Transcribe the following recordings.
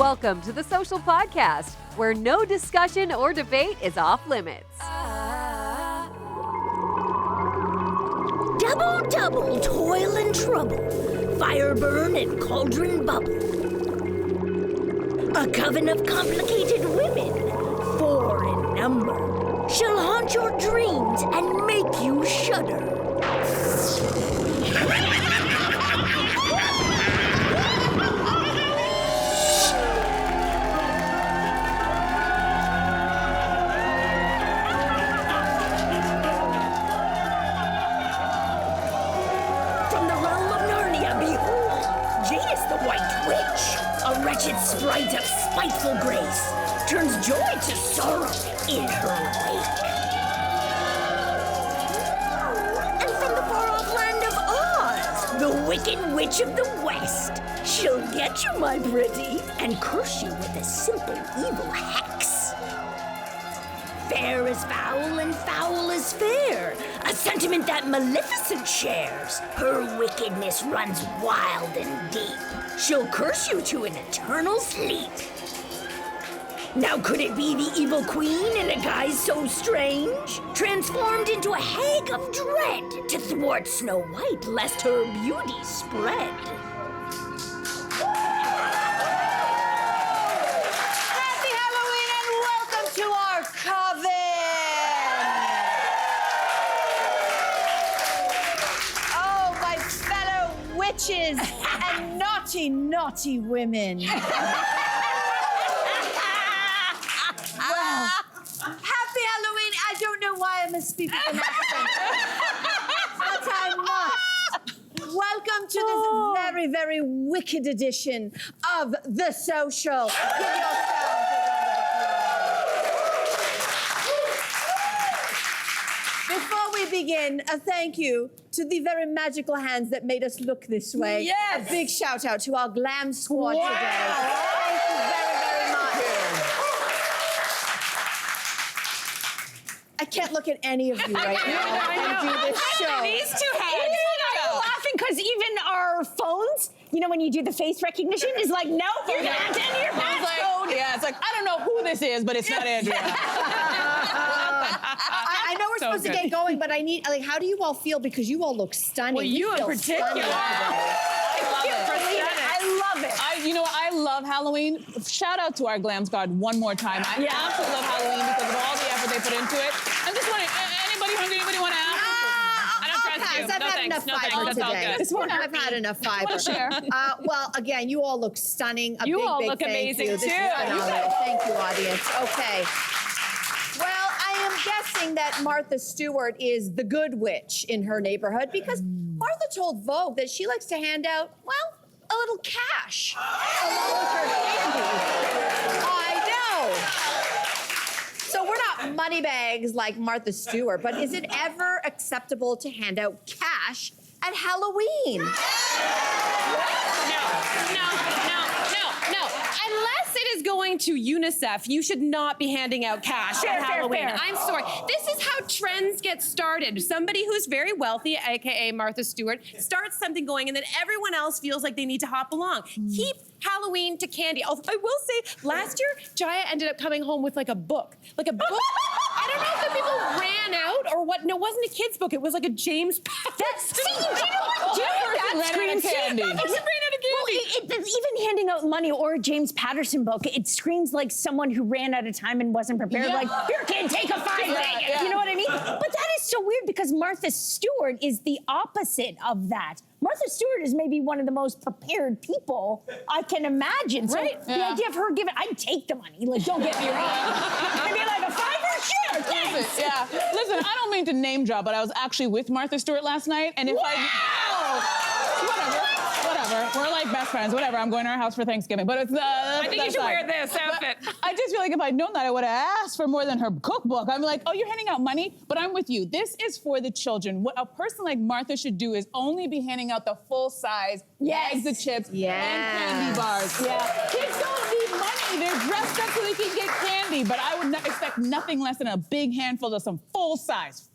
Welcome to the Social Podcast, where no discussion or debate is off limits. Double, double, toil and trouble, fire burn and cauldron bubble. A coven of complicated women, 4 in number, shall haunt your dreams and make you shudder. A wretched sprite of spiteful grace turns joy to sorrow in her wake. And from the far-off land of Oz, the wicked witch of the West, she'll get you, my pretty, and curse you with a simple evil hex. Fair is foul and foul is fair, a sentiment that Maleficent shares. Her wickedness runs wild and deep. She'll curse you to an eternal sleep. Now could it be the evil queen in a guise so strange? Transformed into a hag of dread to thwart Snow White lest her beauty spread. Happy Halloween and welcome to our coven! Oh, my fellow witches and naughty, naughty women. Well, happy Halloween. I don't know why I must speak with an accent. But I must. Welcome to this very, very wicked edition of The Social. Give yourselves a round of applause. Before we begin, a thank you to the very magical hands that made us look this way. Yes. A big shout out to our glam squad today. Thank you very, very much. I can't look at any of you right now and do this show. These two heads. I'm laughing because even our phones, you know, when you do the face recognition, is like, nope, you're gonna have to enter your passcode. Yeah, it's like, I don't know who this is, but it's not Andrea. I know we're supposed to get going, but I need, like, how do you all feel? Because you all look stunning. Well, you in feel particular. stunning today. I love it. You know, I love Halloween. Shout out to our glam squad one more time. I absolutely love Halloween because of all the effort they put into it. I'm just wondering, anybody hungry? Anybody want to ask? I don't trust you. I've had enough fiber today. This one I've had enough fiber. Share. Well, again, you all look stunning. A You big, all big look thank amazing, you. This is too. phenomenal. Thank you, audience. Okay. Well, I am guessing that Martha Stewart is the good witch in her neighborhood because Martha told Vogue that she likes to hand out, well, a little cash along with her candy. I know. So we're not money bags like Martha Stewart, but is it ever acceptable to hand out cash at Halloween? No. Unless it is going to UNICEF, you should not be handing out cash at Halloween. fair. I'm sorry. This is how trends get started. Somebody who's very wealthy, aka Martha Stewart, starts something going, and then everyone else feels like they need to hop along. Keep Halloween to candy. Although I will say, last year, Jaya ended up coming home with like a book. Like a book. I don't know if the people ran out or what. No, it wasn't a kid's book. It was like a James Patterson. See, do you know what? That screams candy. Well, even handing out money or a James Patterson book, it screams like someone who ran out of time and wasn't prepared. Yeah. Like, here, kid, take a $5. Yeah. You know what I mean? But that is so weird because Martha Stewart is the opposite of that. Martha Stewart is maybe one of the most prepared people I can imagine. So the idea of her giving, I'd take the money. Like, don't get me wrong. I'd be like, a $5? Sure, thanks. Listen, I don't mean to name drop, but I was actually with Martha Stewart last night, and if whatever. We're like best friends, whatever. I'm going to her house for Thanksgiving, but it's I think you should wear this outfit. I just feel like if I'd known that, I would have asked for more than her cookbook. I'm like, oh, you're handing out money, but I'm with you. This is for the children. What a person like Martha should do is only be handing out the full-size bags of chips and candy bars. Yeah. Kids don't need money. They're dressed up so they can get candy, but I would not expect nothing less than a big handful of some full-size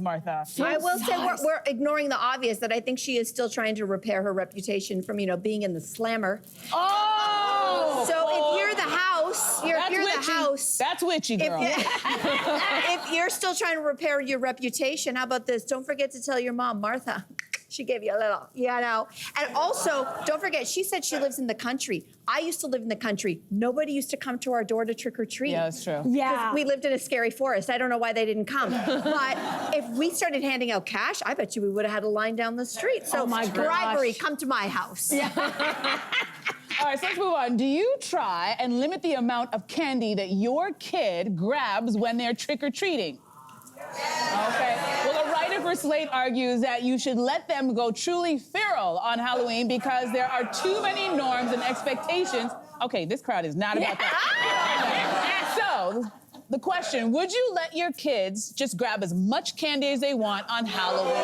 Martha. I will say we're ignoring the obvious that I think she is still trying to repair her reputation from, being in the Slammer. Oh! So house. That's witchy, girl. If you're still trying to repair your reputation, how about this? Don't forget to tell your mom, Martha. She gave you a little, And also, don't forget, she said she lives in the country. I used to live in the country. Nobody used to come to our door to trick or treat. Yeah, that's true. Yeah. We lived in a scary forest. I don't know why they didn't come. But if we started handing out cash, I bet you we would have had a line down the street. So bribery, come to my house. All right, so let's move on. Do you try and limit the amount of candy that your kid grabs when they're trick-or-treating? Okay. Well, a writer for Slate argues that you should let them go truly feral on Halloween because there are too many norms and expectations. Okay, this crowd is not about that. So, the question, would you let your kids just grab as much candy as they want on Halloween?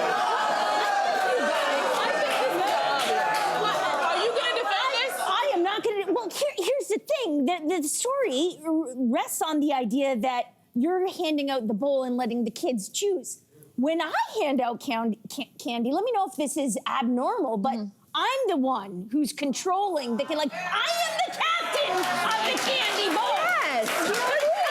Are you going to defend this? I am not going to. Well, here's the thing. The story rests on the idea that you're handing out the bowl and letting the kids choose. When I hand out candy, let me know if this is abnormal, but I'm the one who's controlling the kid. Like, I am the captain of the candy bowl. Yes, of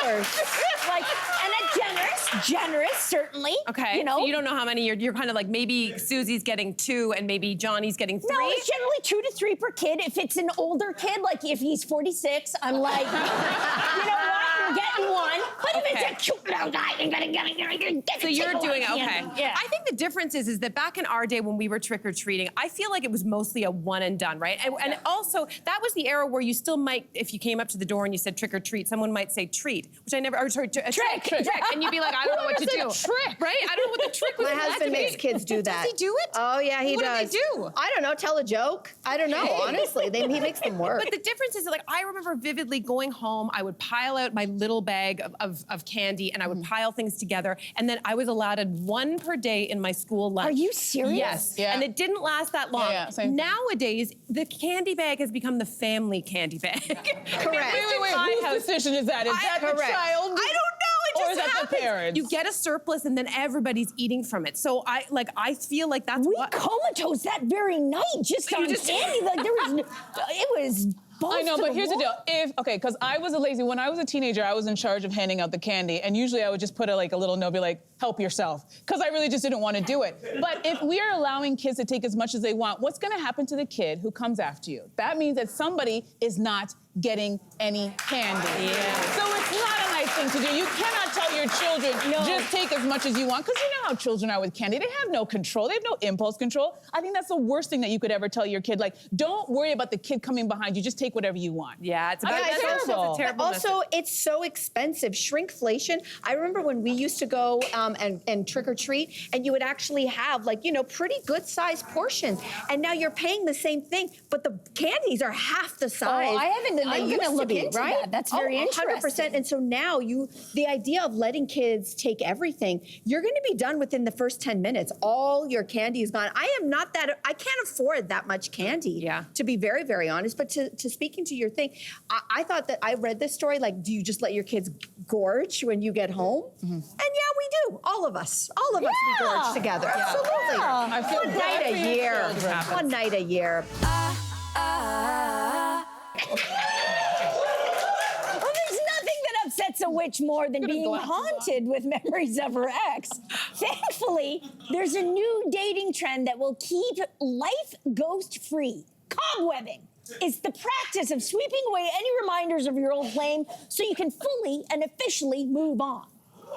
course. Like, and a generous, certainly. Okay. You know, So you don't know how many you're kind of like maybe Susie's getting 2 and maybe Johnny's getting 3. no, it's generally 2 to 3 per kid. If it's an older kid, like if he's 46, I'm like, you know what? You're getting 1. But if it's a cute little guy, you're gonna get So you're doing okay. okay. Yeah. I think the difference is that back in our day when we were trick-or-treating, I feel like it was mostly a one and done, right? And also that was the era where you still might, if you came up to the door and you said trick-or-treat, someone might say treat, which I never, or sorry, trick, and you'd be like, I don't know what to do. Trick. Right? I don't know what the trick was. My husband makes kids do that. Does he do it? Oh, yeah, he What does. do they do? I don't know, tell a joke. I don't know, honestly. He makes them work. But the difference is, like, I remember vividly going home, I would pile out my little bag of candy and I would pile things together, and then I was allowed 1 per day in my school lunch. Are you serious? Yes. Yeah. And it didn't last that long. Yeah, same thing. Nowadays, the candy bag has become the family candy bag. Correct. Wait, whose decision is that? Is that the correct. child? I don't know. It Or just is that the happens. parents? You get a surplus and then everybody's eating from it. So I feel like that's We what. comatose that very night just on candy. Like there was, it was. I know, but here's the deal. Because I was a lazy, when I was a teenager, I was in charge of handing out the candy, and usually I would just put a little note, be like, help yourself, because I really just didn't want to do it. But if we are allowing kids to take as much as they want, what's going to happen to the kid who comes after you? That means that somebody is not getting any candy. Yeah. So it's not a nice thing to do. You cannot tell your children, just take as much as you want, because you know how children are with candy. They have no control. They have no impulse control. I think that's the worst thing that you could ever tell your kid. Like, don't worry about the kid coming behind you. Just take whatever you want. Yeah, it's a Guys, terrible. Terrible. also, it's so expensive. Shrinkflation. I remember when we used to go and trick or treat, and you would actually have pretty good sized portions. And now you're paying the same thing, but the candies are half the size. Oh, I haven't. than they I'm used gonna to look be, into right? that. That's very interesting. 100%. And so now the idea of letting kids take everything, you're going to be done within the first 10 minutes. All your candy is gone. I can't afford that much candy. Yeah. To be very, very honest. But to speaking to your thing, I thought that I read this story, like, do you just let your kids gorge when you get home? And yeah, we do. All of us. We gorge together. Absolutely. I feel One night bad a for your year. children. One night a year. Well, there's nothing that upsets a witch more than being go out. haunted with memories of her ex. Thankfully, there's a new dating trend that will keep life ghost-free. Cobwebbing. It's the practice of sweeping away any reminders of your old flame so you can fully and officially move on.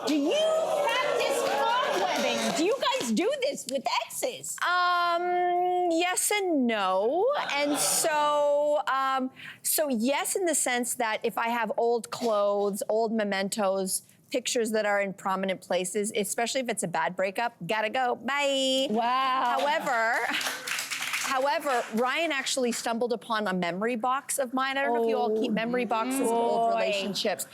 Do you practice cobwebbing? Do you guys do this with exes? Yes and no. And so yes, in the sense that if I have old clothes, old mementos, pictures that are in prominent places, especially if it's a bad breakup, gotta go, bye. Wow. However, Ryan actually stumbled upon a memory box of mine. I don't know if you all keep memory boxes of old relationships.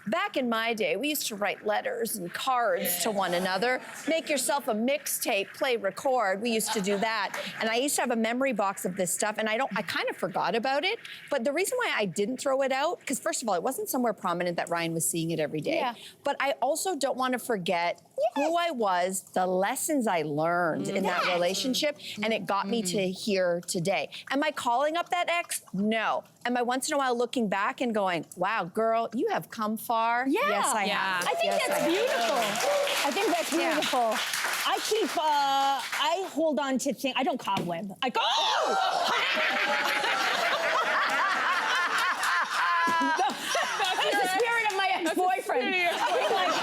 Back in my day, we used to write letters and cards to one another. Make yourself a mixtape, play record. We used to do that. And I used to have a memory box of this stuff, and I kind of forgot about it. But the reason why I didn't throw it out, because first of all, it wasn't somewhere prominent that Ryan was seeing it every day. Yeah. But I also don't want to forget who I was, the lessons I learned in that relationship, and it got me to here today. Am I calling up that ex? No. Am I once in a while looking back and going, wow, girl, you have come far? far? Yeah. Yes, I have. I think Yes, that's I have. beautiful. I think that's beautiful. I keep, I hold on to things. I don't cobweb. I go, That's the spirit of my ex-boyfriend. I was like,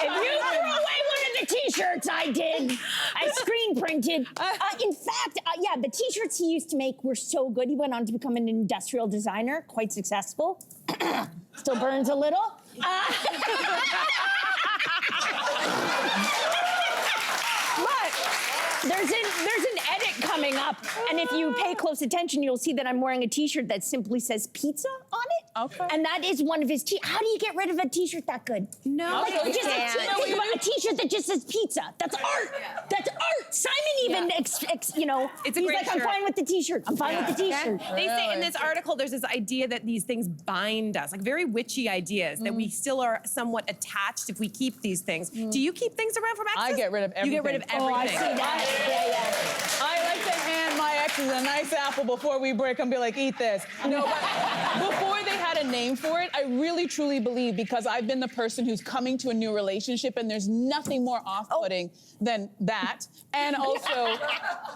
if you threw away one of the t-shirts I did, I screen printed. In fact, yeah, the t-shirts he used to make were so good. He went on to become an industrial designer, quite successful. Still burns a little. But there's an edit coming up, and if you pay close attention, you'll see that I'm wearing a t-shirt that simply says pizza on it. Okay. And that is one of his How do you get rid of a t-shirt that good? No, Like, you just can't. think about a t-shirt that just says pizza. That's art. That's art. Simon even, It's a he's great like, I'm shirt. fine with the t-shirt. I'm fine with the t-shirt. They say in this article, there's this idea that these things bind us, like very witchy ideas, that we still are somewhat attached if we keep these things. Do you keep things around from exes? I get rid of everything. You get rid of everything. Oh, I see that. Yeah. I like to hand my exes a nice apple before we break and be like, eat this. No, but before they had a name for it, I really truly believe, because I've been the person who's coming to a new relationship and there's nothing more off-putting than that. And also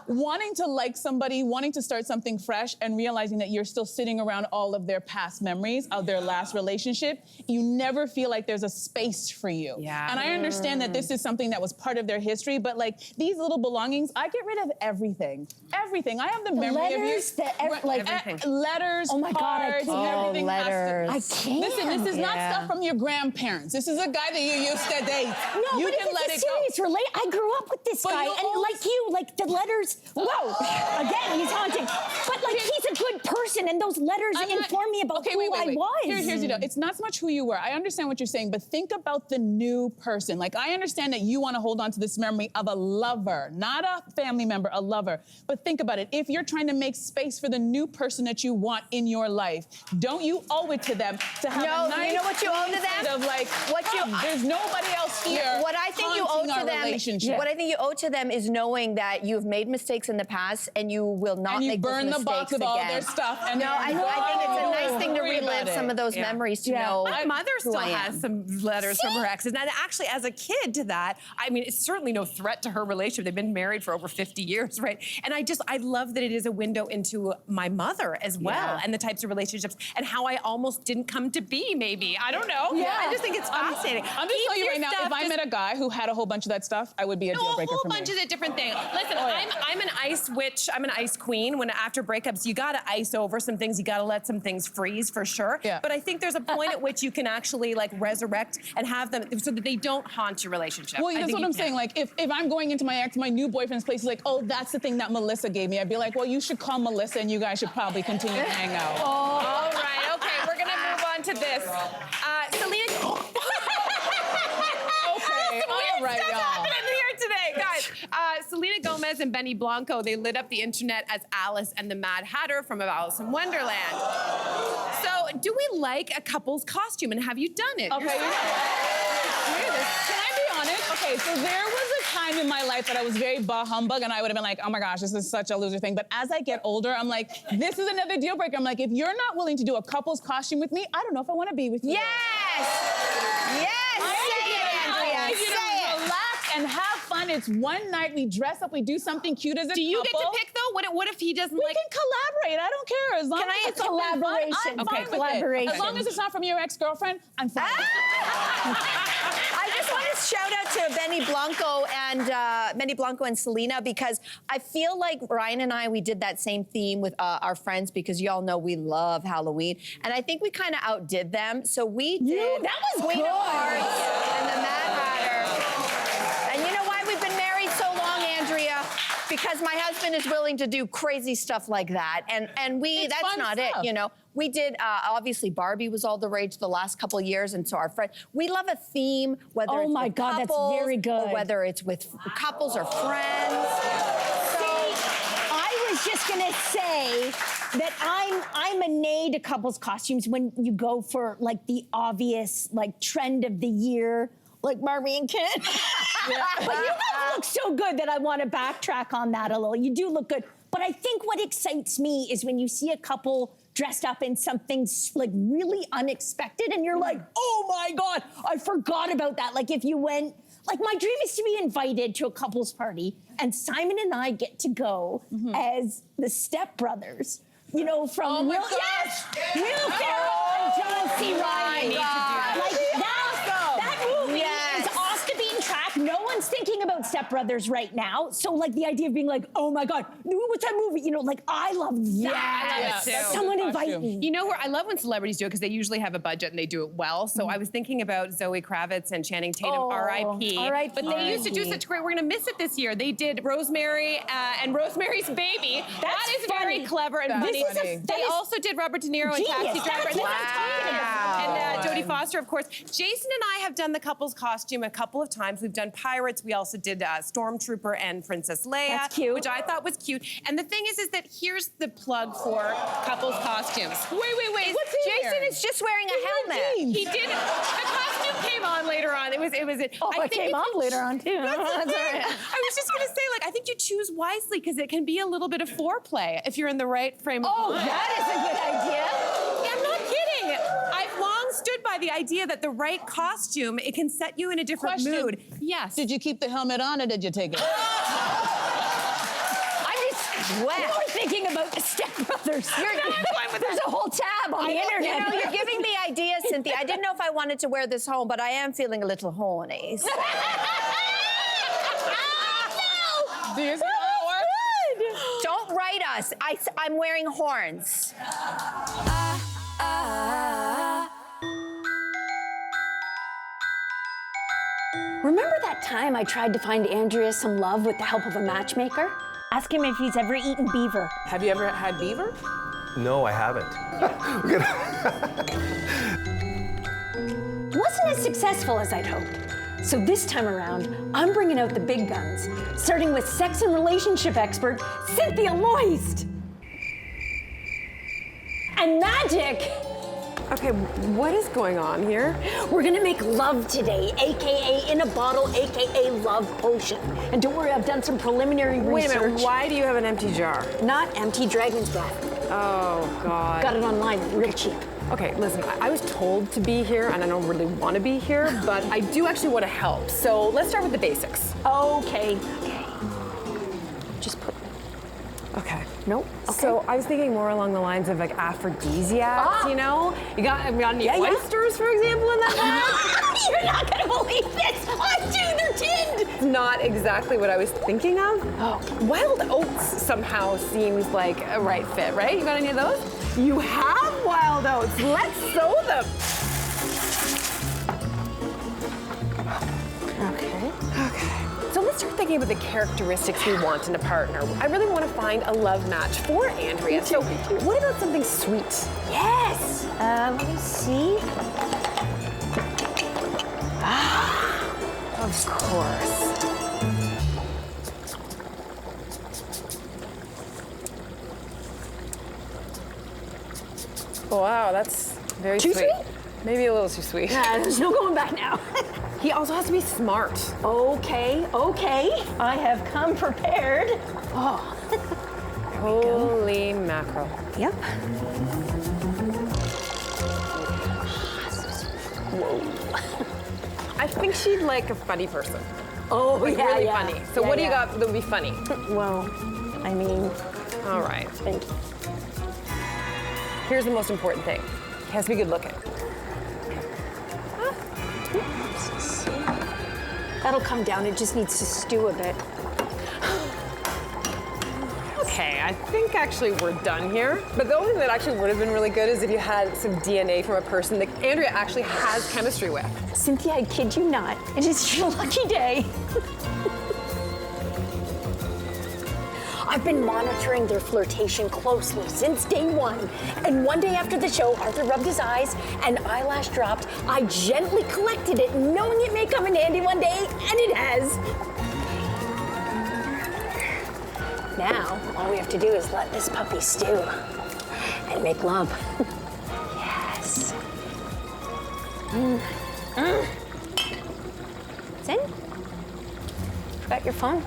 wanting to like somebody, wanting to start something fresh and realizing that you're still sitting around all of their past memories of their last relationship. You never feel like there's a space for you. Yeah. And I understand that this is something that was part of their history, but like these little belongings, I get rid of everything. Everything. I have the memory of you. Letters, Oh my God, I cards, can't. everything letters. has to. I can't. Listen, this is not Yeah. stuff from your grandparents. This is a guy that you used to date. No, you but can if let it's it a go. serious I grew up with this But guy, you and always- like you, like the letters. Whoa! Again, he's haunting. But like, he's a good person, and those letters inform me about who I was. Here's the deal. It's not so much who you were. I understand what you're saying, but think about the new person. Like, I understand that you want to hold on to this memory of a lover, not a family member, a lover. But think about it. If you're trying to make space for the new person that you want in your life, don't you owe it to them to have No, a nice you know what you owe to them? mindset of like, there's nobody else here. What I think you owe haunting to our them, relationship. what I think you owe to them is knowing that you've made mistakes in the past and you will not And you make burn those the box mistakes with all again. their stuff. And No, I think it's a nice thing to Worry about relive it. some of those memories to know. My mother who still I has am. some letters from her exes. And actually, as a kid to that, I mean, it's certainly no threat to her relationship. They've been married for over 50 years, right? And I love that it is a window into my mother as well, and the types of relationships and how I almost didn't come to be, maybe. I don't know. Yeah. I just think it's fascinating. I'm just telling you right now, if I met a guy who had a whole bunch of that stuff, I would be a deal breaker a whole for me. bunch of the different things. Listen, I'm an ice witch. I'm an ice queen. When after breakups, you gotta ice over some things. You gotta let some things freeze for sure. Yeah. But I think there's a point at which you can actually like resurrect and have them so that they don't haunt your relationship. Well, I that's think what you I'm can. saying. Like, if I'm going into my new boyfriend's place, he's like, oh, that's the thing that Melissa gave me. I'd be like, well, you should call Melissa and you guys should probably continue to hang out. All right. Okay. We're gonna move on to this. Selena. Okay, all right, Stuff y'all. happening here today, guys. Selena Gomez and Benny Blanco, they lit up the internet as Alice and the Mad Hatter from Alice in Wonderland. So, do we like a couple's costume, and have you done it? Okay, you know what? Can I be honest? Okay, so there was a time in my life that I was very bah humbug, and I would have been like, oh my gosh, this is such a loser thing. But as I get older, I'm like, this is another deal breaker. I'm like, if you're not willing to do a couple's costume with me, I don't know if I want to be with you. Yes! Yes! Say it, Andrea. You Say know, it. relax and have fun. It's one night. We dress up. We do something cute as a Do you get couple. to pick though? What if he doesn't We like? can collaborate. I don't care. As long Can as I- it's something fun, Collaboration. I'm Okay, fine with collaboration. it. As long as it's not from your ex-girlfriend, I'm fine. I just want to shout out to Benny Blanco and Selena, because I feel like Ryan and I, we did that same theme with our friends, because y'all know we love Halloween, and I think we kind of outdid them. So we did that was Queen good. of Hearts and the Mad Hatter. And you know why we've been married so long, Andrea? Because my husband is willing to do crazy stuff like that, and It's that's fun not stuff. it, you know. We did, obviously, Barbie was all the rage the last couple of years, and so our friend, we love a theme, whether Oh it's my with God, that's couples, very or good. whether it's with couples or friends. I was just gonna say that I'm a nay to couples costumes when you go for like the obvious like trend of the year, like Barbie and Ken. But you guys look so good that I want to backtrack on that a little. You do look good. But I think what excites me is when you see a couple dressed up in something like really unexpected, and you're like, oh my God, I forgot about that. Like if you went, like my dream is to be invited to a couple's party, and Simon and I get to go as the stepbrothers. You know, from Will Ferrell and John C. Reilly. Like that movie is off the beaten track. No one's thinking about Step Brothers right now. So like the idea of being like, oh my God, what's that movie? You know, like I love that. Yeah, I love it too. Someone invite me. You know where I love when celebrities do it because they usually have a budget and they do it well. So I was thinking about Zoe Kravitz and Channing Tatum, R.I.P. R.I.P. But they used to do such great. We're gonna miss it this year. They did Rosemary and Rosemary's Baby. That is very clever and funny. They also did Robert De Niro and Taxi Driver. And Jodie Foster, of course. Jason and I have done the couple's costume a couple of times. We've done Pirates. We also did Stormtrooper and Princess Leia. That's cute. Which I thought was cute. And the thing is that here's the plug for couples costumes. Wait. What's Jason is just wearing a helmet. He did. The costume came on later on. It was. It came off later on too. That's all right. I was just gonna say, like, I think you choose wisely because it can be a little bit of foreplay if you're in the right frame of mind. That is a good idea. Yeah, I'm not kidding. I've long stood by the idea that the right costume, it can set you in a different mood. Yes. Did you keep the helmet on or did you take it? You're thinking about the Step Brothers. There's a whole tab on the internet. You know, you're giving me ideas, Cynthia. I didn't know if I wanted to wear this home, but I am feeling a little horny. So. Do you see how it works? Don't write us. I'm wearing horns. Remember that time I tried to find Andrea some love with the help of a matchmaker? Ask him if he's ever eaten beaver. Have you ever had beaver? No, I haven't. Wasn't as successful as I'd hoped. So this time around, I'm bringing out the big guns, starting with sex and relationship expert Cynthia Loyst. And magic! Okay, what is going on here? We're gonna make love today, AKA in a bottle, AKA love potion. And don't worry, I've done some preliminary Wait research. a minute, why do you have an empty jar? Not empty, dragon's breath. Oh, God. Got it online, real cheap. Okay, listen, I was told to be here and I don't really want to be here, but I do actually want to help. So let's start with the basics. Okay. Just put. Okay. Nope. Okay. So I was thinking more along the lines of like aphrodisiacs, you know? You got any oysters, for example, in that bag? You're not gonna believe this! I do, they're tinned! It's not exactly what I was thinking of. Oh. Wild oats somehow seems like a right fit, right? You got any of those? You have wild oats. Let's sow them. Okay. So let's start thinking about the characteristics we want in a partner. I really want to find a love match for Andrea. So what about something sweet? Yes! Let me see. Of course. Wow, that's very Too sweet? Maybe a little too sweet. There's no going back now. He also has to be smart. Okay. I have come prepared. Oh. Holy mackerel. Yep. I think she'd like a funny person. Oh, Like really funny. So Yeah, what do you yeah. got that would be funny? Well, I mean, All right. thank you. Here's the most important thing. He has to be good looking. That'll come down. It just needs to stew a bit. Okay, I think actually we're done here. But the only thing that actually would have been really good is if you had some DNA from a person that Andrea actually has chemistry with. Cynthia, I kid you not. It is your lucky day. I've been monitoring their flirtation closely since day one. And one day after the show, Arthur rubbed his eyes and eyelash dropped. I gently collected it, knowing it may come in handy one day, and it has. Now, all we have to do is let this puppy stew and make love. Yes. It's in. Forgot your phone.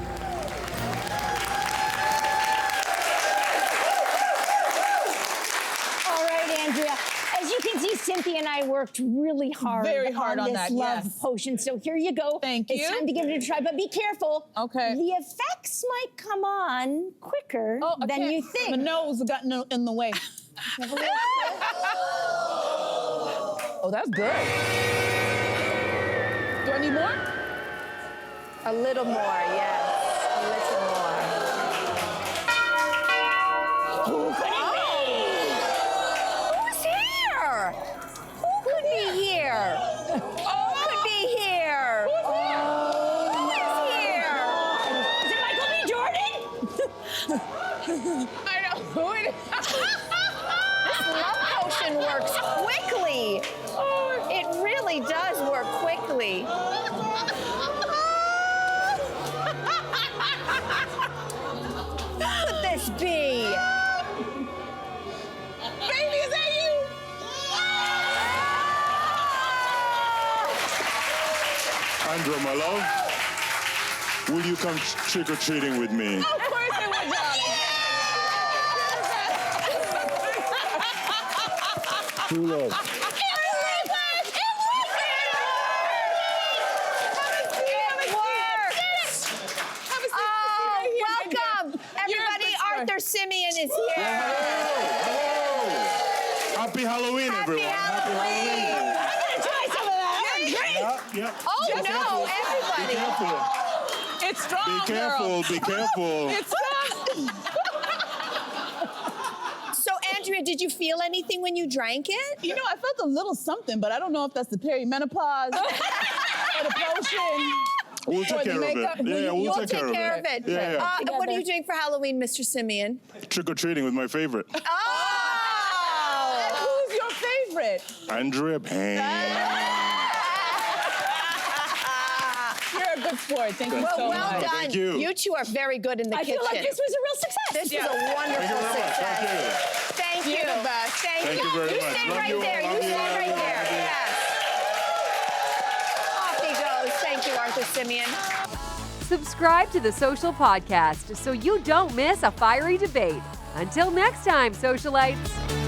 All Andrea. As you can see, Cynthia and I worked really hard, Very hard on this that, love yes. potion. So here you go. Thank It's you. time to give it a try, but be careful. Okay. The effects might come on quicker I than can't- you think. My nose got in the way. Oh, that's good. Do I need more? A little more, yes. A little more. Who could it Who's here? Who could be here? Who could be here? Who is here? be? Is it Michael B. Jordan? I know. Who it is? This love potion works quickly. It really does work quickly. Who could this be? Baby, is that you? Andrea, my love, will you come trick-or-treating with me? Of course it would, darling. True love. Oh, welcome, everybody. Arthur Simeon is here. Happy Halloween, everyone. Halloween. I'm gonna try some of that. Yeah. Oh, no, everybody. It's strong, Be careful, girl. be careful. It's strong. So, Andrea, did you feel anything when you drank it? You know, I felt a little something, but I don't know if that's the perimenopause or the potion. We'll Or take the care of makeup. it. Yeah, we'll You'll take care of it. Yeah. What are you doing for Halloween, Mr. Simeon? Trick-or-treating with my favorite, Oh! Who's your favorite? Andrea Bain. You're a good sport. Thank you Well, so well much. done. Thank you. You two are very good in the I kitchen. feel like this was a real success. This was a Thank wonderful you very much. success. Thank you. Thank you. You're the best. Thank Thank you. you very much. Stay Love right you. there. Love You you. stay Love right you. there. Love you. Yes. Off he goes. Thank you, Arthur Simeon. Subscribe to the Social Podcast so you don't miss a fiery debate. Until next time, socialites.